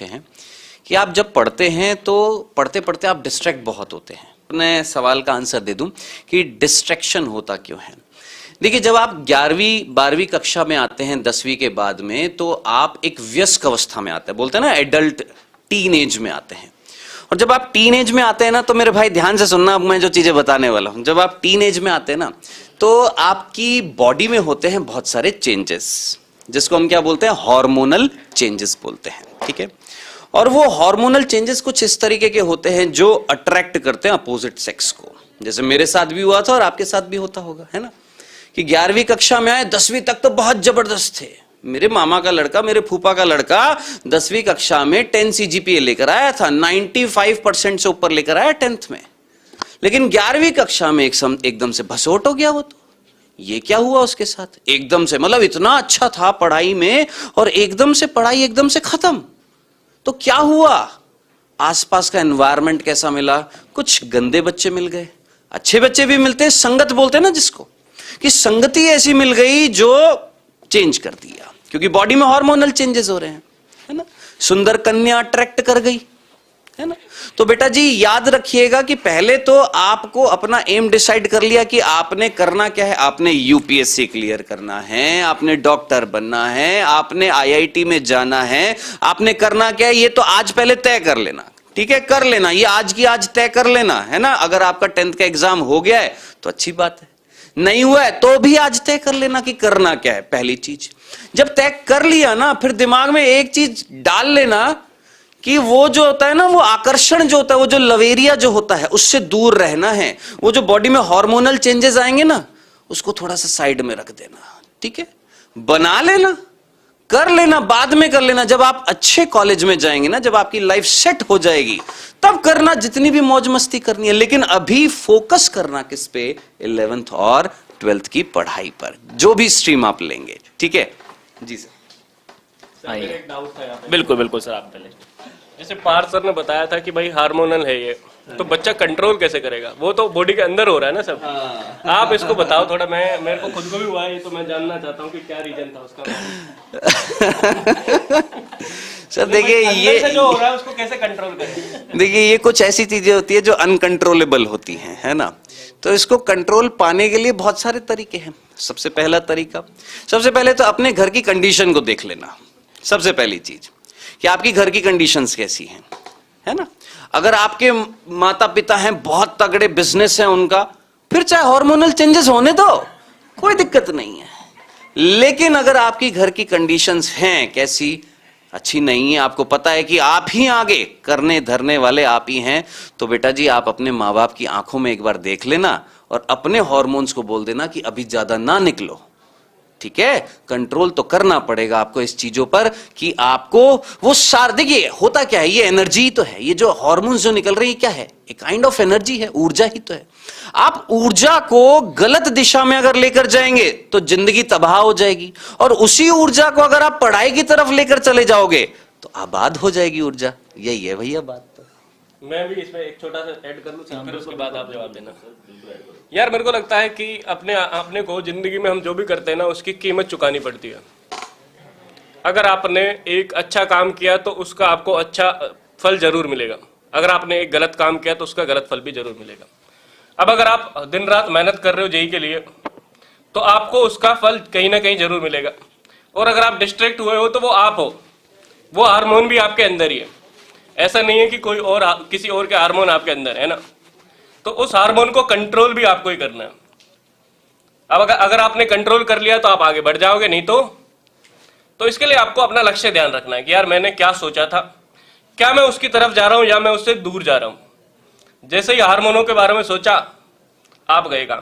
हैं कि आप जब पढ़ते हैं तो पढ़ते पढ़ते आप डिस्ट्रैक्ट बहुत होते हैं। मैं सवाल का आंसर दे दूं कि डिस्ट्रैक्शन होता क्यों है। देखिए, जब आप 11वीं 12वीं कक्षा में आते हैं 10वीं के बाद में, तो आप एक वयस्क अवस्था में आते हैं, बोलते हैं ना एडल्ट, टीन एज में आते हैं। और जब आप टीन एज में आते हैं ना, तो मेरे भाई ध्यान से सुनना, अब मैं जो चीजें बताने वाला हूं। जब आप टीन एज में आते हैं ना, तो आपकी बॉडी में होते हैं बहुत सारे चेंजेस, जिसको हम क्या बोलते हैं, हार्मोनल चेंजेस बोलते हैं। ठीक है, और वो हार्मोनल चेंजेस कुछ इस तरीके के होते हैं जो अट्रैक्ट करते हैं अपोजिट सेक्स को। जैसे मेरे साथ भी हुआ था और आपके साथ भी होता होगा, है ना, कि 11वीं कक्षा में आए, 10वीं तक तो बहुत जबरदस्त थे। मेरे मामा का लड़का, मेरे फूफा का लड़का 10वीं कक्षा में 10 CGPA लेकर आया था, 95% से ऊपर लेकर आया 10th में। लेकिन 11वीं कक्षा में एकदम से भसोट हो गया वो। तो ये क्या हुआ उसके साथ? एकदम से, मतलब इतना अच्छा था पढ़ाई में और एकदम से पढ़ाई एकदम से खत्म। तो क्या हुआ? आसपास का एनवायरनमेंट कैसा मिला? कुछ गंदे बच्चे मिल गए, अच्छे बच्चे भी मिलते हैं, संगत बोलते हैं ना जिसको, कि संगति ऐसी मिल गई जो चेंज कर दिया, क्योंकि बॉडी में हार्मोनल चेंजेस हो रहे हैं, है ना। सुंदर कन्या अट्रैक्ट कर गई, है ना। तो बेटा जी याद रखिएगा कि पहले तो आपको अपना एम डिसाइड कर लिया कि आपने करना क्या है। आपने यूपीएससी क्लियर करना है, आपने डॉक्टर बनना है, आपने आईआईटी में जाना है, आपने करना क्या है, ये तो आज पहले तय कर लेना। ठीक है, कर लेना, ये आज की आज तय कर लेना, है ना। अगर आपका 10th का एग्जाम हो गया है तो अच्छी बात है, नहीं हुआ है तो भी आज तय कर लेना कि करना क्या है। पहली चीज, जब तय कर लिया ना, फिर दिमाग में एक चीज डाल लेना कि वो जो होता है ना, वो आकर्षण जो होता है, वो जो लवेरिया जो होता है, उससे दूर रहना है। वो जो बॉडी में हार्मोनल चेंजेस आएंगे ना, उसको थोड़ा सा साइड में रख देना। ठीक है, बना लेना, कर लेना, बाद में कर लेना। जब आप अच्छे कॉलेज में जाएंगे ना, जब आपकी लाइफ सेट हो जाएगी, तब करना जितनी भी मौज मस्ती करनी है। लेकिन अभी फोकस करना किस पे? 11th और 12th की पढ़ाई पर, जो भी स्ट्रीम आप लेंगे। ठीक है जी सर। एक डाउट था यहाँ पे। बिल्कुल बिल्कुल सर, आप पहले जैसे पार्थ सर ने बताया था कि भाई हार्मोनल है ये, तो बच्चा कंट्रोल कैसे करेगा? वो तो बॉडी के अंदर हो रहा है ना सब। आप इसको बताओ थोड़ा, मेरे को खुद को भी हुआ है, तो मैं जानना चाहता हूँ कि क्या रीजन था उसका। सर देखिए, ये जो हो रहा है उसको कैसे कंट्रोल करें? देखिए, ये कुछ ऐसी चीजें होती है जो अनकंट्रोलेबल होती हैं, है ना। तो इसको कंट्रोल पाने के लिए बहुत सारे तरीके हैं। सबसे पहला तरीका, सबसे पहले तो अपने घर की कंडीशन को देख लेना। सबसे पहली चीज कि आपकी घर की कंडीशंस कैसी हैं, है ना। अगर आपके माता पिता हैं, बहुत तगड़े बिजनेस है उनका, फिर चाहे हार्मोनल चेंजेस होने दो, कोई दिक्कत नहीं है। लेकिन अगर आपकी घर की कंडीशंस हैं कैसी, अच्छी नहीं है, आपको पता है कि आप ही आगे करने धरने वाले आप ही हैं, तो बेटा जी आप अपने माँ बाप की आंखों में एक बार देख लेना और अपने हार्मोन्स को बोल देना कि अभी ज्यादा ना निकलो। ठीक है, कंट्रोल तो करना पड़ेगा आपको इस चीजों पर कि आपको वो देखिए होता क्या है, ये एनर्जी तो है, ये जो हार्मोन्स जो निकल रही है क्या है, एक काइंड ऑफ एनर्जी है, ऊर्जा ही तो है। आप ऊर्जा को गलत दिशा में अगर लेकर जाएंगे तो जिंदगी तबाह हो जाएगी, और उसी ऊर्जा को अगर आप पढ़ाई की तरफ लेकर चले जाओगे तो आबाद हो जाएगी ऊर्जा। यही है भैया बात। मैं भी इसमें एक छोटा सा ऐड कर लूं, फिर उसके बाद आप जवाब देना। यार मेरे को लगता है कि अपने को जिंदगी में हम जो भी करते हैं ना, उसकी कीमत चुकानी पड़ती है। अगर आपने एक अच्छा काम किया तो उसका आपको अच्छा फल जरूर मिलेगा, अगर आपने एक गलत काम किया तो उसका गलत फल भी जरूर मिलेगा। अब अगर आप दिन रात मेहनत कर रहे हो जेईई के लिए, तो आपको उसका फल कहीं ना कहीं जरूर मिलेगा। और अगर आप डिस्ट्रैक्ट हुए हो तो वो आप हो, वो हार्मोन भी आपके अंदर ही है। ऐसा नहीं है कि कोई और किसी और के हार्मोन आपके अंदर है ना, तो उस हार्मोन को कंट्रोल भी आपको ही करना है। अब अगर आपने कंट्रोल कर लिया तो आप आगे बढ़ जाओगे, नहीं तो इसके लिए आपको अपना लक्ष्य ध्यान रखना है कि यार मैंने क्या सोचा था, क्या मैं उसकी तरफ जा रहा हूं या मैं उससे दूर जा रहा हूं। जैसे ही हार्मोनों के बारे में सोचा, आप गए काम।